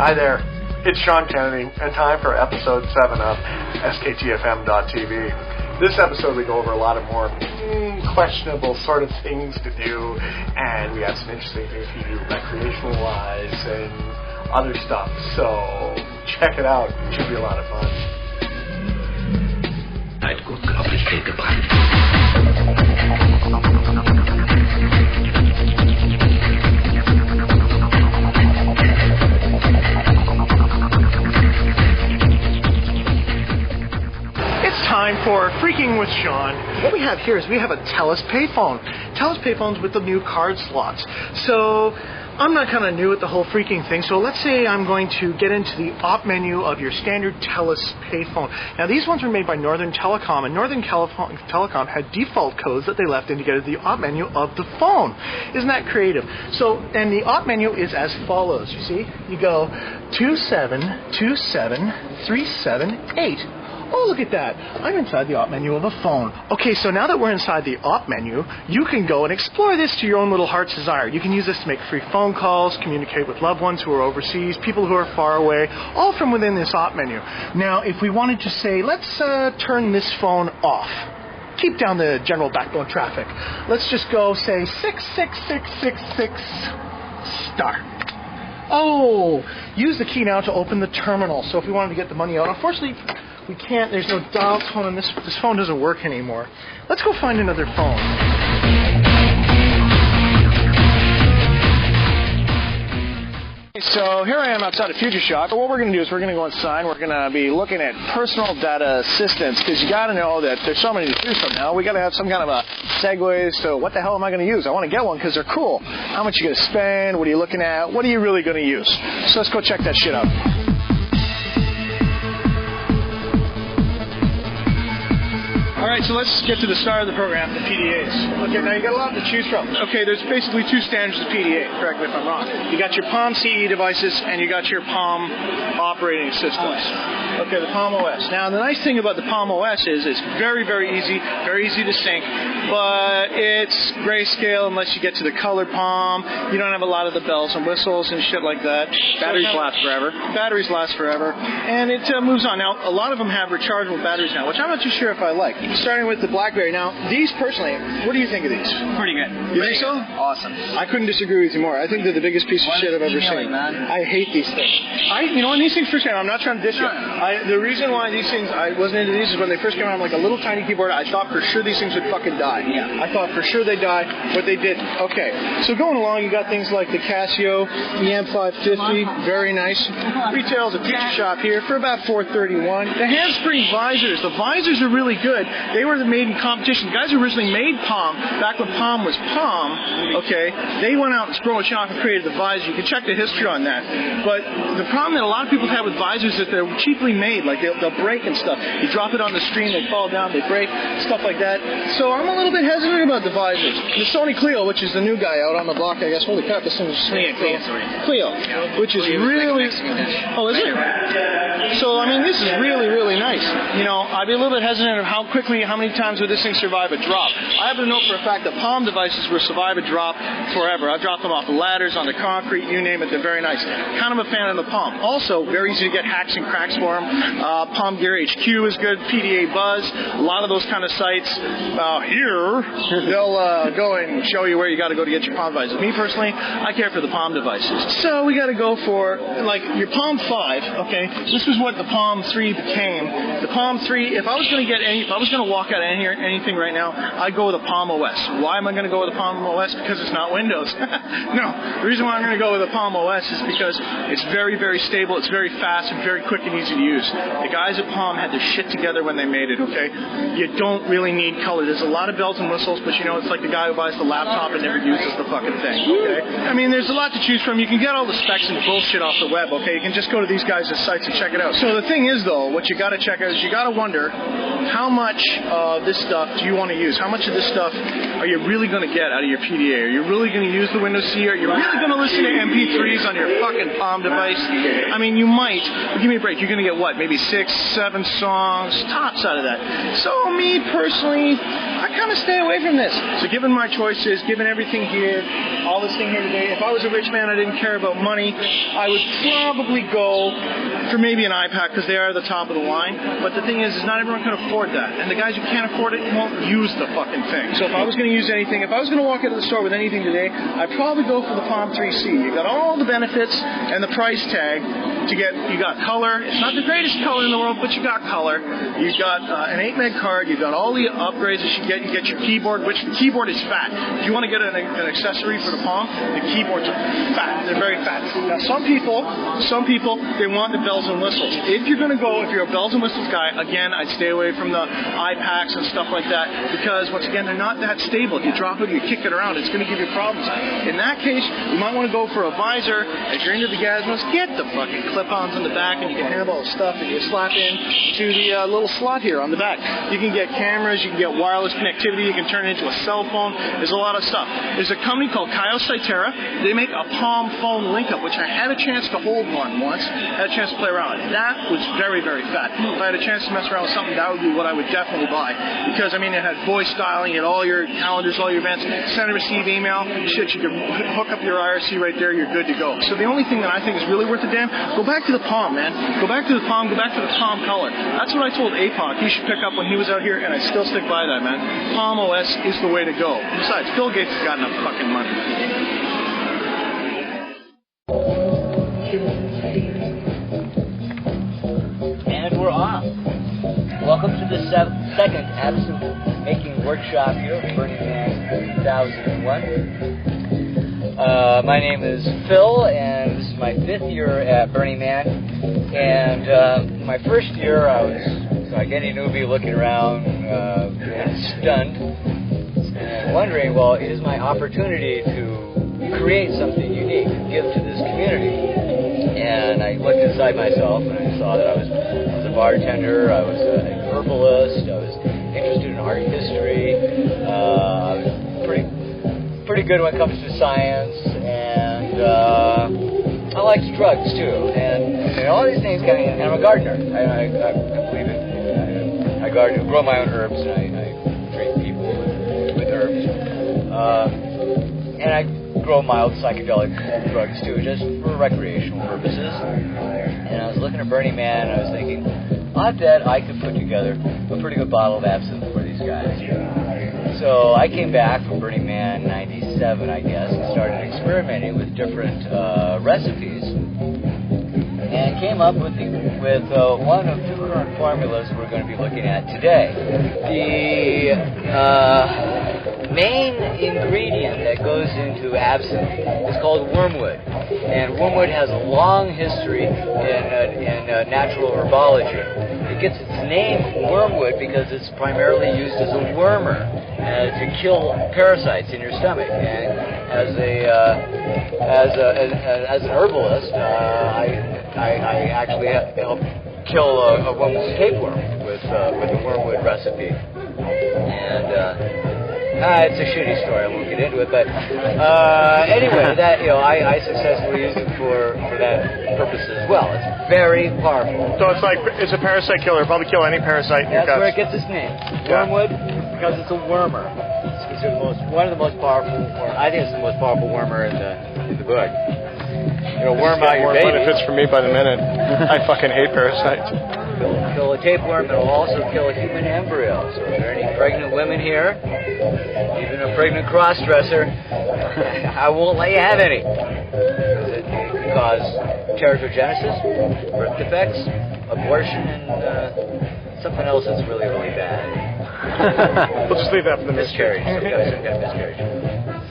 Hi there, it's Sean Kennedy, and time for episode 7 of SKTFM.TV. This episode we go over a lot of more questionable sort of things to do, and we have some interesting things to do recreational-wise and other stuff, so check it out. It should be a lot of fun. Time for Phreaking with Sean. What we have here is we have a TELUS payphone. TELUS payphones with the new card slots. So I'm not kind of new at the whole Phreaking thing. So let's say I'm going to get into the op menu of your standard TELUS payphone. Now these ones were made by Northern Telecom, and Northern Telecom had default codes that they left in to get to the op menu of the phone. Isn't that creative? So, and the op menu is as follows. You see, you go 2727378. Oh, look at that. I'm inside the op menu of a phone. Okay, so now that we're inside the op menu, you can go and explore this to your own little heart's desire. You can use this to make free phone calls, communicate with loved ones who are overseas, people who are far away, all from within this op menu. Now, if we wanted to say, let's turn this phone off, keep down the general backbone traffic. Let's just go say 66666 star. Oh, use the key now to open the terminal. So if we wanted to get the money out, unfortunately, we can't. There's no dial tone, and this phone doesn't work anymore. Let's go find another phone. So here I am outside of Future Shock. What we're going to do is we're going to go inside. We're going to be looking at personal data assistance, because you got to know that there's so many to choose from now. We got to have some kind of a segue as to what the hell am I going to use. I want to get one because they're cool. How much you going to spend? What are you looking at? What are you really going to use? So let's go check that shit out. All right, so let's get to the start of the program, the P.D.As. Okay, now you got a lot to choose from. Okay, there's basically two standards of P.D.A, correct me if I'm wrong. You got your Palm CE devices, and you got your Palm operating systems. Okay, the Palm OS. Now, the nice thing about the Palm OS is it's very, very easy to sync, but it's grayscale unless you get to the color Palm. You don't have a lot of the bells and whistles and shit like that. Batteries last forever. Batteries last forever, and it moves on. Now, a lot of them have rechargeable batteries now, which I'm not too sure if I like. Starting with the BlackBerry. Now, these personally, what do you think of these? Pretty good. You think so? Awesome. I couldn't disagree with you more. I think they're the biggest piece of shit I've ever seen. Man. I hate these things. You know, and these things first came out, I'm not trying to dish you. The reason why these things, I wasn't into these is when they first came out, I'm like a little tiny keyboard, I thought for sure these things would fucking die. Yeah. I thought for sure they'd die, but they didn't. Okay. So going along, you got things like the Casio EM550, very nice. Retails at Future Shop here for about $431. The handspring visors, the visors are really good. They were made in competition. The guys who originally made Palm, back when Palm was Palm, okay, they went out and Scroll Shop and created the visor. You can check the history on that. But the problem that a lot of people have with visors is that they're cheaply made. Like they'll break and stuff. You drop it on the screen, they fall down, they break, stuff like that. So I'm a little bit hesitant about the visors. The Sony Clio, which is the new guy out on the block, I guess. Holy crap, this thing is Clio, which is really... Oh, is it? So, I mean, this is really, really nice. You know, I'd be a little bit hesitant of how many times would this thing survive a drop. I happen to know for a fact that Palm devices will survive a drop forever. I've dropped them off the ladders, on the concrete, you name it, they're very nice. Kind of a fan of the Palm. Also, very easy to get hacks and cracks for them. Palm Gear HQ is good, P.D.A Buzz, a lot of those kind of sites. Here, they'll go and show you where you got to go to get your Palm devices. Me personally, I care for the Palm devices. So we got to go for, like, your Palm 5, okay? This was what the Palm 3 became. The Palm 3, if I was going to walk out anything right now, I'd go with a Palm OS. Why am I going to go with a Palm OS? Because it's not Windows. No, the reason why I'm going to go with a Palm OS is because it's very, very stable, it's very fast, and very quick and easy to use. The guys at Palm had their shit together when they made it, okay? You don't really need color. There's a lot of bells and whistles, but you know, it's like the guy who buys the laptop and never uses the fucking thing, okay? I mean, there's a lot to choose from. You can get all the specs and bullshit off the web, okay? You can just go to these guys' sites and check it out. So the thing is, though, what you got to check out is you got to wonder how much of this stuff do you want to use? How much of this stuff are you really going to get out of your P.D.A? Are you really going to use the Windows CE? Are you really going to listen to MP3s on your fucking Palm device? I mean, you might. But give me a break. You're going to get what? Maybe 6, 7 songs tops out of that. So me personally, I kind of stay away from this. So given my choices, given everything here, all this thing here today. If I was a rich man, I didn't care about money, I would probably go for maybe an iPack because they are the top of the line. But the thing is not everyone can afford that. And the guys who can't afford it won't use the fucking thing. So if I was going to use anything, if I was going to walk into the store with anything today, I'd probably go for the Palm 3C. You got all the benefits and the price tag to get. You got color. It's not the greatest color in the world, but you got color. You got an 8 meg card. You got all the upgrades that you get. You get your keyboard, which the keyboard is fat. If you want to get an accessory for the Palm, the keyboards are fat. They're very fat. Now some people, they want the bells and whistles. If you're going to go, if you're a bells and whistles guy, again, I'd stay away from the iPacks and stuff like that because once again, they're not that stable. If you drop it, you kick it around, it's going to give you problems. In that case, you might want to go for a visor. If you're into the Gazmos, get the fucking clip-ons in the back, and you can have all the stuff that you slap in to the little slot here on the back. You can get cameras, you can get wireless connectivity, you can turn it into a cell phone. There's a lot of stuff. There's a company called Kyocera. They make a Palm phone link-up, which I had a chance to hold one once. I had a chance to play around with. That was very, very fat. If I had a chance to mess around with something, that would be what I would definitely buy. Because, I mean, it had voice dialing, it had all your calendars, all your events, send and receive email, shit, you can hook up your IRC right there, you're good to go. So the only thing that I think is really worth a damn, go back to the Palm, man. Go back to the Palm, go back to the Palm color. That's what I told APOC he should pick up when he was out here, and I still stick by that, man. Palm OS is the way to go. Besides, Bill Gates has got enough fucking money. And we're off. Welcome to the second Absinthe making workshop here at Burning Man 2001. My name is Phil, and this is my 5th year at Burning Man. And my first year, I was like any newbie looking around and stunned, and wondering, well, is my opportunity to create something unique and give to this community? And I looked inside myself, and I saw that I was a bartender, I was an herbalist, I was interested in art history, I was pretty good when it comes to science, and I liked drugs too, and all these things kind of, and I'm a gardener. I believe in, I garden, grow my own herbs, and I treat people with herbs, and I grow mild psychedelic drugs too, just for recreational purposes. And I was looking at Burning Man, and I was thinking, I bet I could put together a pretty good bottle of absinthe for these guys. So I came back from Burning Man 97, I guess, and started experimenting with different recipes, and came up with one of 2 current formulas we're going to be looking at today. The main ingredient that goes into absinthe is called wormwood, and wormwood has a long history in natural herbology. It gets its name wormwood because it's primarily used as a wormer to kill parasites in your stomach. And as an herbalist, I actually helped kill a woman's tapeworm with a wormwood recipe. And it's a shitty story. I won't get into it, but anyway, that I successfully used it for that purpose as well. It's very powerful. So it's a parasite killer. It'll probably kill any parasite in your guts. That's where it gets its name. Wormwood, because it's a wormer. It's one of the most powerful. I think it's the most powerful wormer in the book. It'll worm out your baby. More benefits for me by the minute. I fucking hate parasites. It'll kill a tapeworm, but it'll also kill a human embryo. So if there are any pregnant women here, even a pregnant cross-dresser, I won't let you have any. Because it can cause teratogenesis, birth defects, abortion, and something else that's really, really bad. We'll just leave that for the miscarriage. Some kind of miscarriage.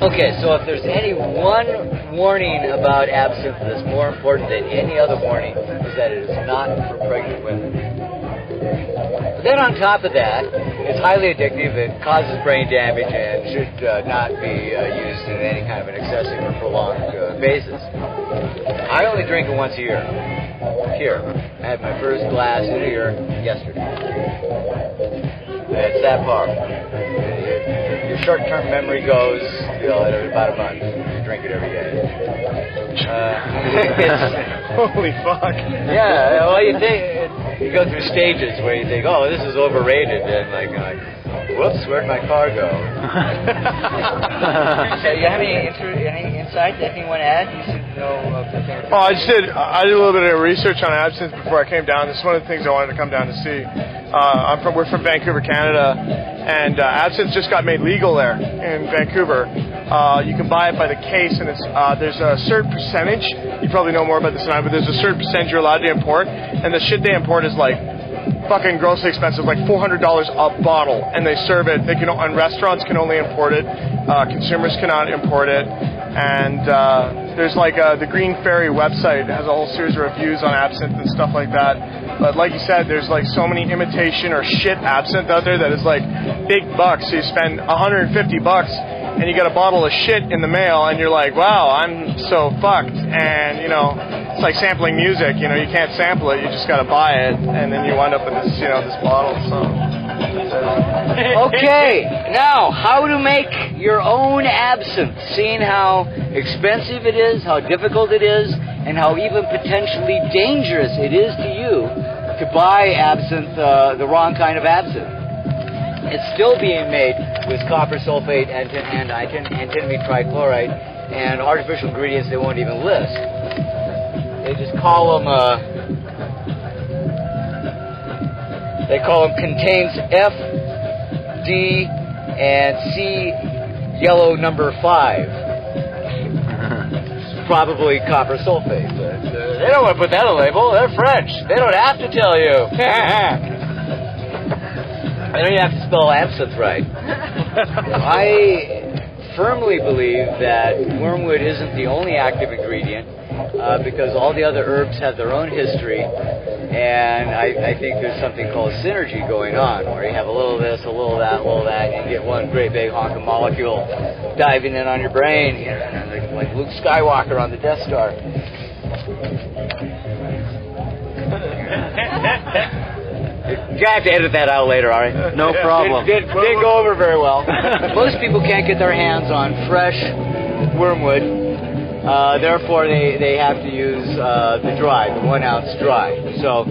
Okay, so if there's any one warning about absinthe that's more important than any other warning, is that it is not for pregnant women. But then on top of that, it's highly addictive, it causes brain damage, and should not be used in any kind of an excessive or prolonged basis. I only drink it once a year. Here, I had my first glass in a year yesterday. It's that powerful. Your short-term memory goes, at about a month. You drink it every day. Holy fuck. Yeah, well, you go through stages where you think, oh, this is overrated, and like Whoops, where'd my car go? So you have any insight, anything you want to add? You should know Oh, I did a little bit of research on absinthe before I came down. This is one of the things I wanted to come down to see. We're from Vancouver, Canada, and absinthe just got made legal there in Vancouver. You can buy it by the case, and there's a certain percentage. You probably know more about this than I, but there's a certain percentage you're allowed to import, and the shit they import is like fucking grossly expensive, like $400 a bottle, and they serve it. And restaurants can only import it. Consumers cannot import it. And there's like the Green Fairy website. It has a whole series of reviews on absinthe and stuff like that. But like you said, there's like so many imitation or shit absinthe out there that is like big bucks. So you spend $150 and you get a bottle of shit in the mail, and you're like, wow, I'm so fucked. And it's like sampling music. You can't sample it. You just got to buy it, and then you wind up with this, this bottle. So. Okay, now how to make your own absinthe, seeing how expensive it is, how difficult it is, and how even potentially dangerous it is to you to buy absinthe, the wrong kind of absinthe. It's still being made with copper sulfate and antimonide trichloride and artificial ingredients they won't even list. They just call them contains F, D, and C yellow number 5. Probably copper sulfate. But, they don't want to put that on a label. They're French. They don't have to tell you. I don't even have to spell absinthe right. I firmly believe that wormwood isn't the only active ingredient because all the other herbs have their own history, and I think there's something called synergy going on, where you have a little of this, a little of that, a little of that, and you get one great big honk of molecule diving in on your brain, like Luke Skywalker on the Death Star. You have to edit that out later, all right? No problem. Didn't go over very well. Most people can't get their hands on fresh wormwood, therefore they have to use the 1 ounce dry. So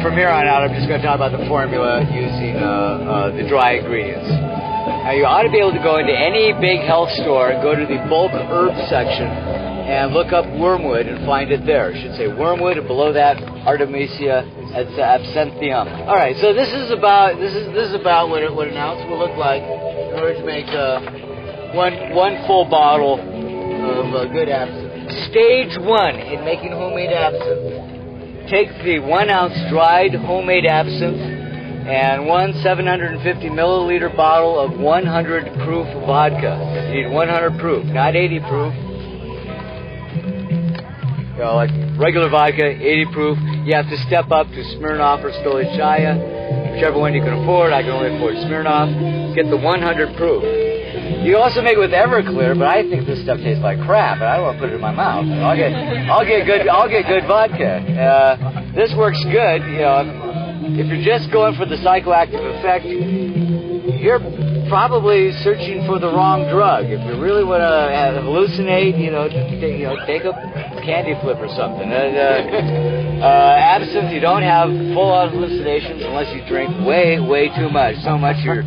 from here on out, I'm just going to talk about the formula using the dry ingredients. Now, you ought to be able to go into any big health store and go to the bulk herb section and look up wormwood and find it there. It should say wormwood, and below that, Artemisia absinthium. All right, so this is about what an ounce will look like in order to make one full bottle of good absinthe. Stage 1 in making homemade absinthe: take the 1 ounce dried homemade absinthe and one 750 milliliter bottle of 100 proof vodka. You need 100 proof, not 80 proof. Like regular vodka, 80 proof. You have to step up to Smirnoff or Stolichaya, whichever one you can afford. I can only afford Smirnoff. Get the 100 proof. You also make it with Everclear, but I think this stuff tastes like crap, and I don't want to put it in my mouth. I'll get good vodka. This works good. If you're just going for the psychoactive effect, you're probably searching for the wrong drug. If you really want to hallucinate, take a candy flip or something. Absinthe, you don't have full-on hallucinations unless you drink way too much. So much you're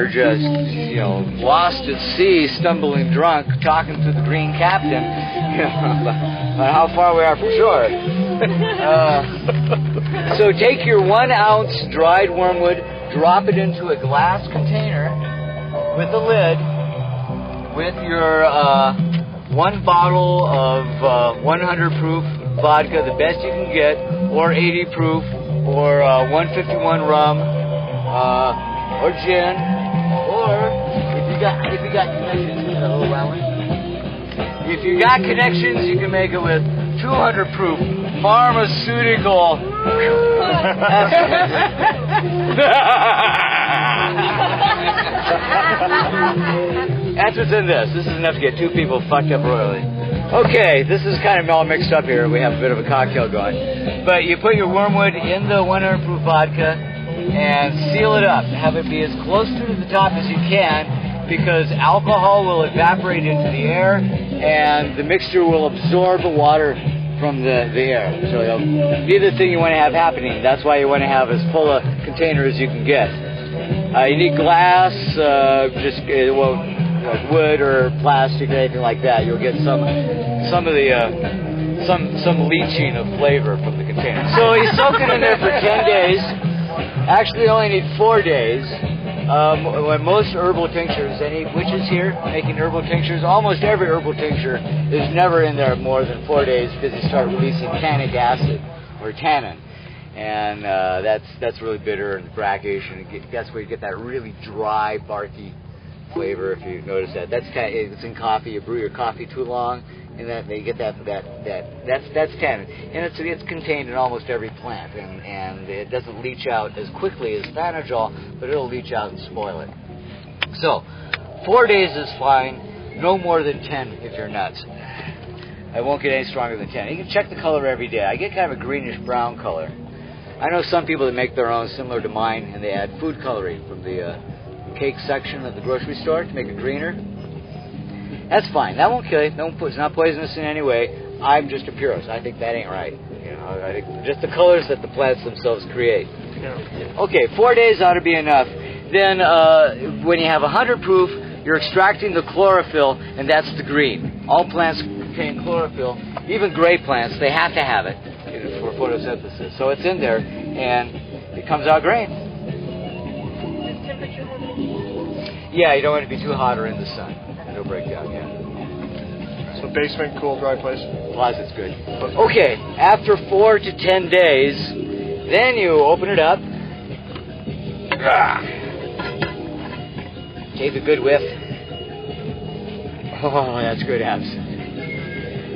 just lost at sea, stumbling drunk, talking to the green captain about how far we are from shore. So take your 1 ounce dried wormwood, drop it into a glass container with a lid, with your 1 bottle of 100 proof vodka, the best you can get, or 80 proof, or 151 rum, or gin, or if you got connections, if you got connections, you can make it with 200 proof pharmaceutical. That's what's in this. This is enough to get 2 people fucked up royally. Okay, this is kind of all mixed up here. We have a bit of a cocktail going. But you put your wormwood in the 100 proof vodka and seal it up. Have it be as close to the top as you can, because alcohol will evaporate into the air and the mixture will absorb the water from the air. So it'll be the thing you want to have happening. That's why you want to have as full a container as you can get. You need glass, like wood or plastic or anything like that. You'll get some leaching of flavor from the container. So you soak it in there for 10 days. Actually, you only need 4 days. When most herbal tinctures, any witches here making herbal tinctures, almost every herbal tincture is never in there more than 4 days because you start releasing tannic acid or tannin, and that's really bitter and brackish, and that's where you get that really dry, barky flavor. If you notice that, it's in coffee. You brew your coffee too long, and then you get that's tannin, and it's contained in almost every plant, and it doesn't leach out as quickly as Thanagol, but it'll leach out and spoil it. So 4 days is fine, no more than 10 if you're nuts. I won't get any stronger than 10. You can check the color every day. I get kind of a greenish brown color. I know some people that make their own similar to mine, and they add food coloring from the cake section at the grocery store to make it greener. That's fine. That won't kill you. It's not poisonous in any way. I'm just a purist. I think that ain't right. I think just the colors that the plants themselves create. Yeah. Okay, 4 days ought to be enough. Then when you have 100 proof, you're extracting the chlorophyll, and that's the green. All plants contain chlorophyll. Even gray plants, they have to have it for photosynthesis. So it's in there, and it comes out green. Does temperature have any? Yeah, you don't want it to be too hot or in the sun. It'll break down, yeah. So basement, cool, dry place. Closet's good. Okay, after 4 to 10 days, then you open it up. Take a good whiff. Oh, that's good absinthe.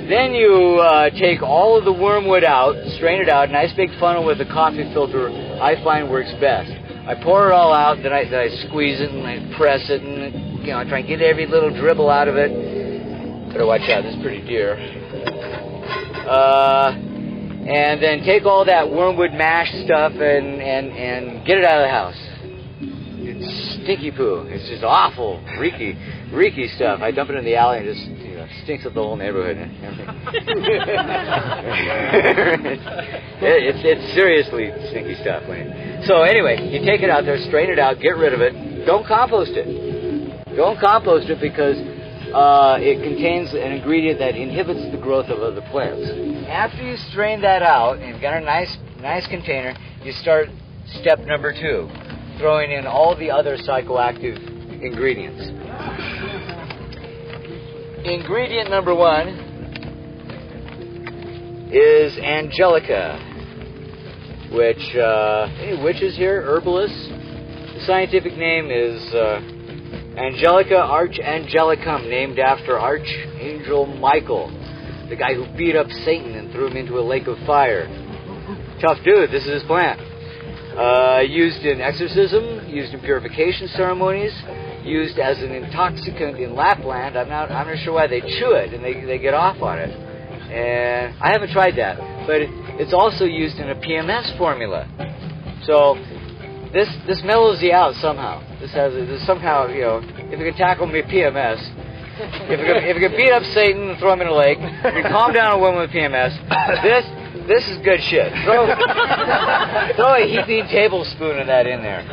Then you take all of the wormwood out, strain it out. A nice big funnel with a coffee filter I find works best. I pour it all out, then I squeeze it and I press it, and I try and get every little dribble out of it. Better watch out, this is pretty dear. And then take all that wormwood mash stuff and get it out of the house. It's stinky poo. It's just awful, reeky stuff. I dump it in the alley and it just stinks up the whole neighborhood. It's seriously stinky stuff. So anyway, you take it out there, strain it out, get rid of it. Don't compost it. Don't compost it because it contains an ingredient that inhibits the growth of other plants. After you strain that out and you've got a nice container, you start step number 2, throwing in all the other psychoactive ingredients. Ingredient number 1 is Angelica, which, any witches here, herbalists? The scientific name is Angelica archangelicum, named after Archangel Michael, the guy who beat up Satan and threw him into a lake of fire. Tough dude, this is his plant. Used in exorcism, used in purification ceremonies, used as an intoxicant in Lapland. I'm not sure why they chew it and they get off on it. And I haven't tried that, but it's also used in a PMS formula. So this mellows you out somehow. This somehow, if you can tackle me PMS, if you can beat up Satan and throw him in a lake, if you can calm down a woman with PMS, this is good shit. Throw a heaping tablespoon of that in there.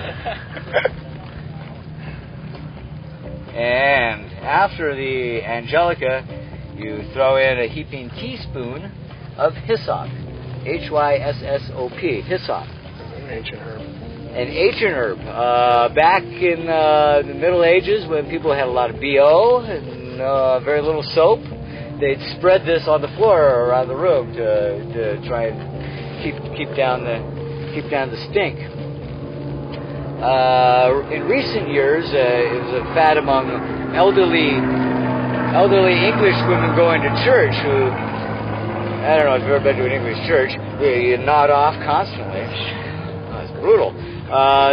And after the Angelica, you throw in a heaping teaspoon of hyssop. Hyssop. Hyssop. Ancient herb. An ancient herb. Back in the Middle Ages, when people had a lot of BO and very little soap, they'd spread this on the floor around the room to try and keep down the stink. In recent years, it was a fad among elderly English women going to church who, I don't know if you've ever been to an English church, you nod off constantly. It's brutal.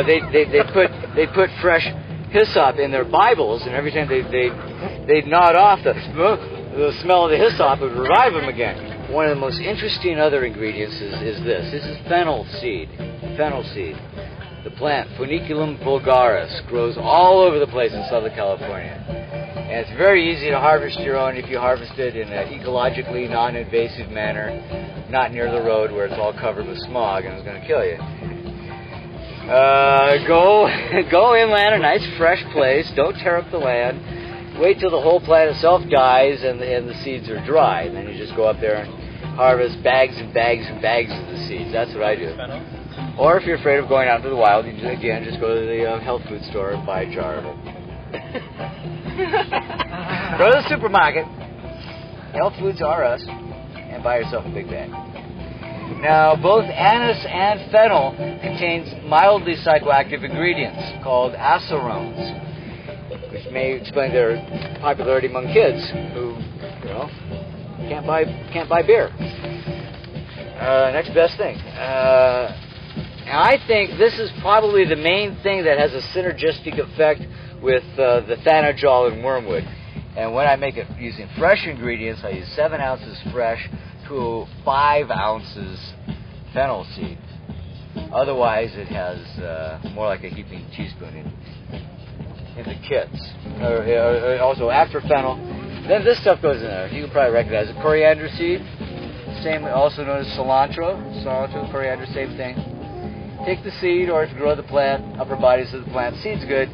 They put fresh hyssop in their Bibles, and every time they'd nod off, the smell of the hyssop would revive them again. One of the most interesting other ingredients is this. This is fennel seed. Fennel seed. The plant, Funiculum vulgaris, grows all over the place in Southern California. And it's very easy to harvest your own if you harvest it in an ecologically non-invasive manner, not near the road where it's all covered with smog and it's going to kill you. Go inland, a nice fresh place. Don't tear up the land. Wait till the whole plant itself dies and the seeds are dry. And then you just go up there and harvest bags and bags and bags of the seeds. That's what I do. Or if you're afraid of going out into the wild, you again just go to the health food store and buy a jar of it. Go to the supermarket. Health Foods R Us, and buy yourself a big bag. Now, both anise and fennel contains mildly psychoactive ingredients called hallucinogens, which may explain their popularity among kids who, can't buy beer. Next best thing. And I think this is probably the main thing that has a synergistic effect with the thanajol and wormwood. And when I make it using fresh ingredients, I use 7 ounces fresh to 5 ounces fennel seed. Otherwise, it has more like a heaping teaspoon in the kits. Also, after fennel, then this stuff goes in there. You can probably recognize it. Coriander seed, same, also known as cilantro. Cilantro, coriander, same thing. Take the seed, or if you grow the plant, upper bodies of the plant, seed's good.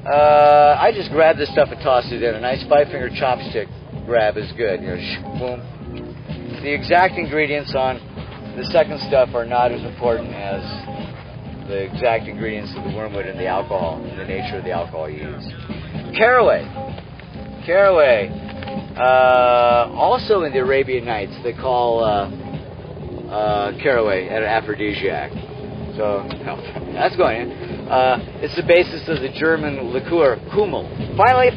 I just grab this stuff and toss it in. A nice 5-finger chopstick grab is good. Boom. The exact ingredients on the second stuff are not as important as the exact ingredients of the wormwood and the alcohol, and the nature of the alcohol you use. Caraway. Also in the Arabian Nights, they call caraway an aphrodisiac. So, that's going in. It's the basis of the German liqueur, Kummel. Finally,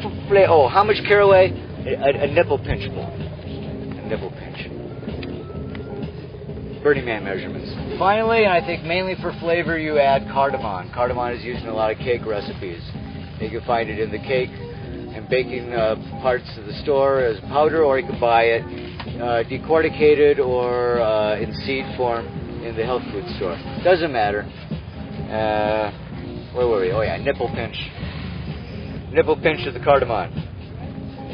how much caraway? A nipple pinchful. A nipple pinch. Burning Man measurements. Finally, and I think mainly for flavor, you add cardamom. Cardamom is used in a lot of cake recipes. You can find it in the cake and baking parts of the store as powder, or you can buy it decorticated or in seed form in the health food store. Doesn't matter. Where were we? Oh yeah, nipple pinch. Nipple pinch of the cardamom.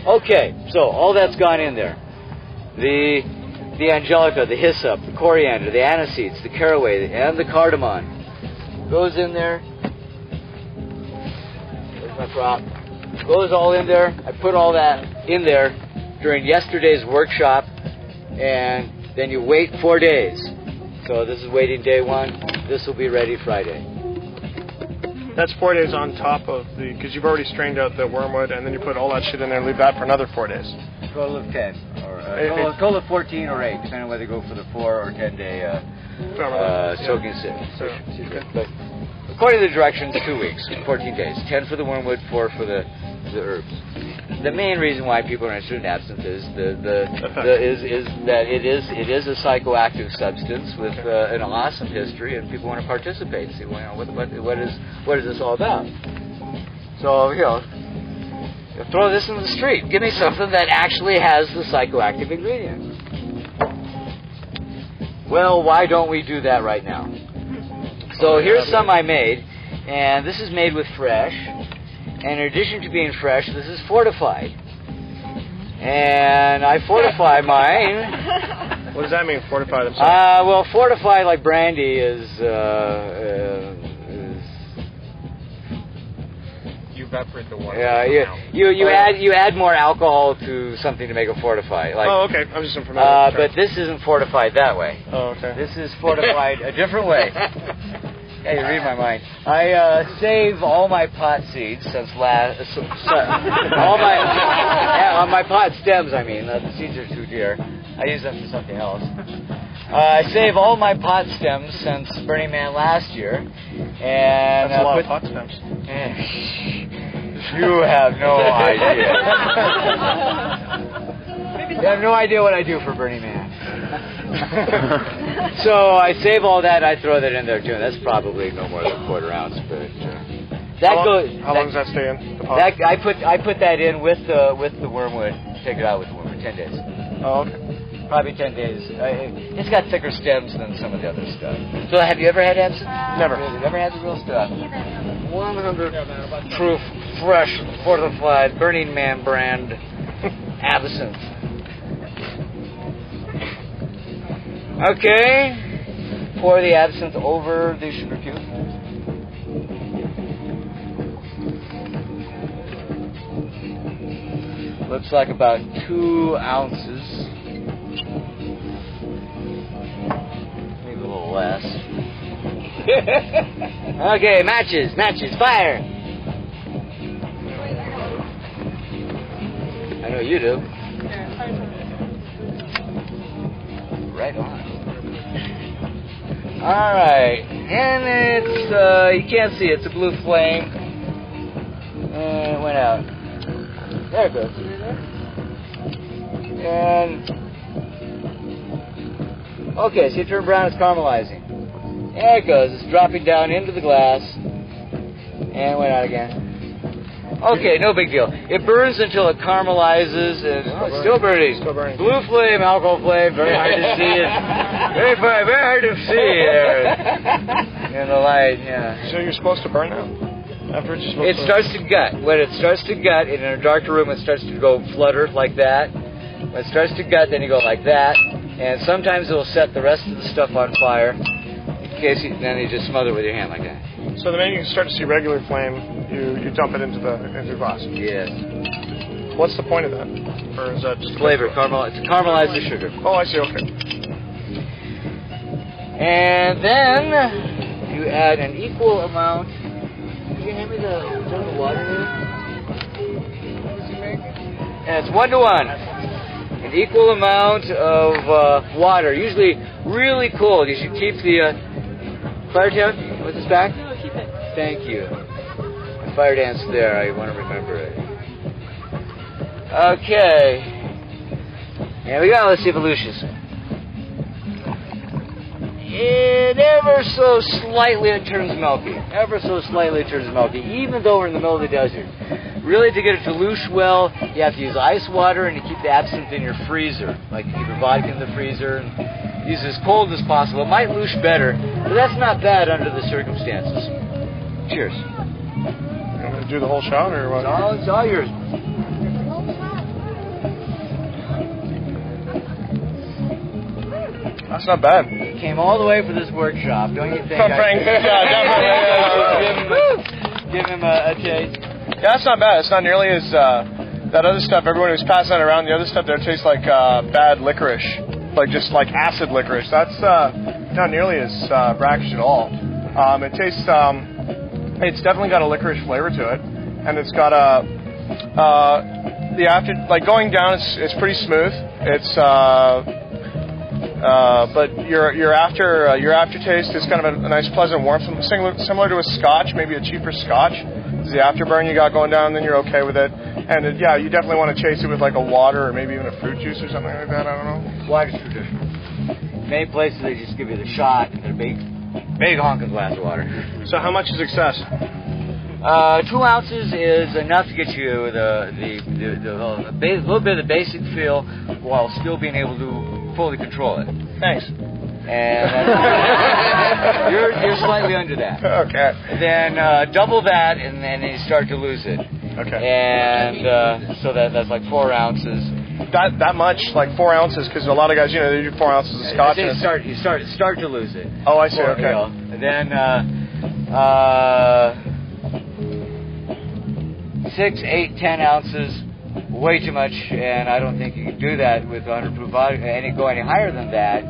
Okay, so all that's gone in there. The angelica, the hyssop, the coriander, the aniseeds, the caraway, and the cardamom goes in there. There's my prop. Goes all in there. I put all that in there during yesterday's workshop, and then you wait 4 days. So this is waiting day 1. This will be ready Friday. That's 4 days on top of because you've already strained out the wormwood, and then you put all that shit in there and leave that for another 4 days. Total of 10, or total of 14 or 8, depending on whether you go for the 4 or 10 day soaking session. But according to the directions, 2 weeks, 14 days, 10 for the wormwood, 4 for the herbs. The main reason why people are interested in absinthe is that it is a psychoactive substance with an awesome history, and people want to participate. See, what is this all about? So throw this in the street. Give me something that actually has the psychoactive ingredient. Well, why don't we do that right now? So here's some I made, and this is made with fresh. And in addition to being fresh, this is fortified. And I fortify mine. What does that mean, fortified? Well, fortified like brandy is you evaporate the water. Yeah, you add more alcohol to something to make it fortified. Like, oh, okay. I'm just unfamiliar. But this isn't fortified that way. Oh, okay. This is fortified a different way. Yeah, you read my mind. I save all my pot seeds since all my pot stems. I mean, the seeds are too dear. I use them for something else. I save all my pot stems since Burning Man last year, and that's a lot of pot stems. You have no idea. You have no idea what I do for Burning Man. So I save all that, I throw that in there too, and that's probably no more than a quarter ounce. But how long does that stay in the pot? I put that in with the wormwood. Take it out with the wormwood. 10 days. Oh, okay. Probably 10 days. It's got thicker stems than some of the other stuff. So have you ever had absinthe? Never. Really? Never had the real stuff. 100 proof, fresh, fortified, Burning Man brand absinthe. Okay, pour the absinthe over the sugar cube. Looks like about 2 ounces. Maybe a little less. Okay, matches, fire! I know you do. Right on. Alright, and it's, you can't see, it's a blue flame. And it went out. There it goes. And, okay, see it turned brown, it's caramelizing. There it goes, it's dropping down into the glass. And it went out again. Okay, no big deal. It burns until it caramelizes, and it's still burning. Blue flame, alcohol flame, very hard to see it. Very hard to see there in the light, yeah. So you're supposed to burn now? Afterwards you're supposed It starts to gut. When it starts to gut, in a darker room, it starts to go flutter like that. When it starts to gut, then you go like that. And sometimes it will set the rest of the stuff on fire. Then you just smother it with your hand like that. So the minute you start to see regular flame, you dump it into the glass. Yes. What's the point of that? Or is that just flavor? To caramelize the sugar. Oh, I see. Okay. And then you add an equal amount. Can you hand me the water here? And it's 1-to-1. An equal amount of water, usually really cold. You should keep the fire tan with this back. No, keep it. Thank you. The fire dance there. I want to remember it. Okay. Here we go. Let's see if it looshes. And ever so slightly it turns milky. Ever so slightly it turns milky, even though we're in the middle of the desert. Really, to get it to loosh well, you have to use ice water and you keep the absinthe in your freezer. Like you keep your vodka in the freezer and use it as cold as possible. It might loosh better, but that's not bad under the circumstances. Cheers. You want to do the whole shot or what? It's all yours. That's not bad. Came all the way for this workshop, don't you think? From Frank. Give him a taste. Yeah, that's not bad. It's not nearly as that other stuff. Everyone who's passing that around, the other stuff there tastes like bad licorice, like just like acid licorice. That's not nearly as brackish at all. It tastes. It's definitely got a licorice flavor to it, and it's got a the after like going down. It's pretty smooth. It's but your aftertaste is kind of a nice pleasant warmth, similar to a Scotch, maybe a cheaper Scotch. It's the afterburn you got going down, then you're okay with it. And yeah, you definitely want to chase it with like a water or maybe even a fruit juice or something like that. I don't know. Water's traditional. Many places they just give you the shot and a big honking glass of water. So how much is excess? 2 ounces is enough to get you the little bit of the basic feel while still being able to fully control it. Thanks. And you're slightly under that. Okay. Then double that, and then you start to lose it. Okay. And so that's like 4 ounces. That much, like 4 ounces, because a lot of guys, they do 4 ounces of Scotch. You start to lose it. Oh, I see. Okay. And then 6, 8, 10 ounces. Way too much, and I don't think you can do that with 100 proof vodka. Go any higher than that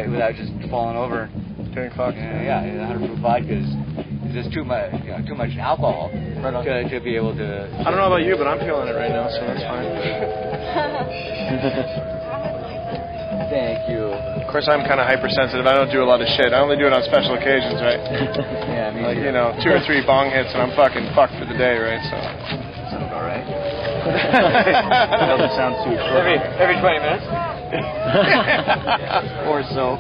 without just falling over. Getting fucked. 100 proof vodka is just too much alcohol to be able to. I don't know about you, but I'm feeling it right now, so that's fine. Thank you. Of course, I'm kind of hypersensitive. I don't do a lot of shit. I only do it on special occasions, right? Yeah, me like too. 2 or 3 bong hits, and I'm fucking fucked for the day, right? So. Sounds all right. That doesn't sound too short. Every 20 minutes. Or so.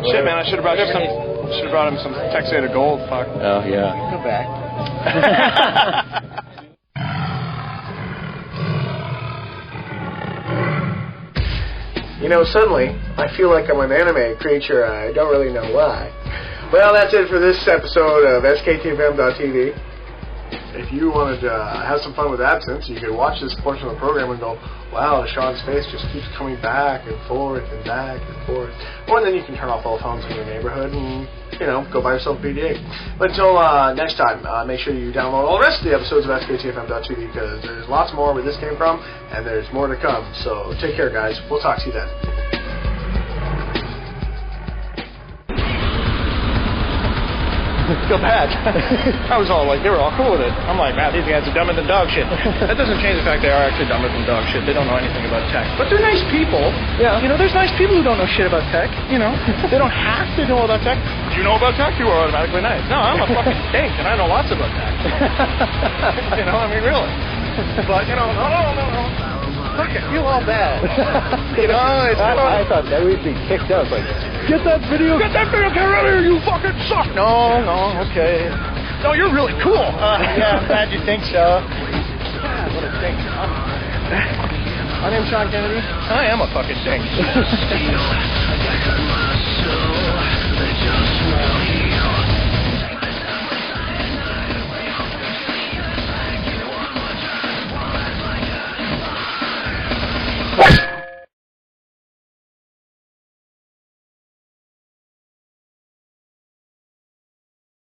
Shit, man! I should have brought him some Texada Gold. Fuck. Oh yeah. Come back. Suddenly, I feel like I'm an anime creature. I don't really know why. Well, that's it for this episode of SKTFM.TV. If you wanted to have some fun with absinthe, you could watch this portion of the program and go, wow, Sean's face just keeps coming back and forth and back and forth. Or then you can turn off all phones in your neighborhood and, go buy yourself a P.D.A. But until next time, make sure you download all the rest of the episodes of SKTFM.TV because there's lots more where this came from and there's more to come. So take care, guys. We'll talk to you then. Feel bad. I was all like, they were all cool with it. I'm like, man, these guys are dumber than dog shit. That doesn't change the fact they are actually dumber than dog shit. They don't know anything about tech. But they're nice people. Yeah. There's nice people who don't know shit about tech. They don't have to know about tech. Do you know about tech? You are automatically nice. No, I'm a fucking dink, and I know lots about tech. Really. But, no. Look, I feel all bad. I thought that we'd be kicked out. Like, get that video camera out of here, you fucking suck. No, okay. No, you're really cool. Yeah, I'm glad you think so. God, what a dink. My name's Sean Kennedy. I am a fucking dink.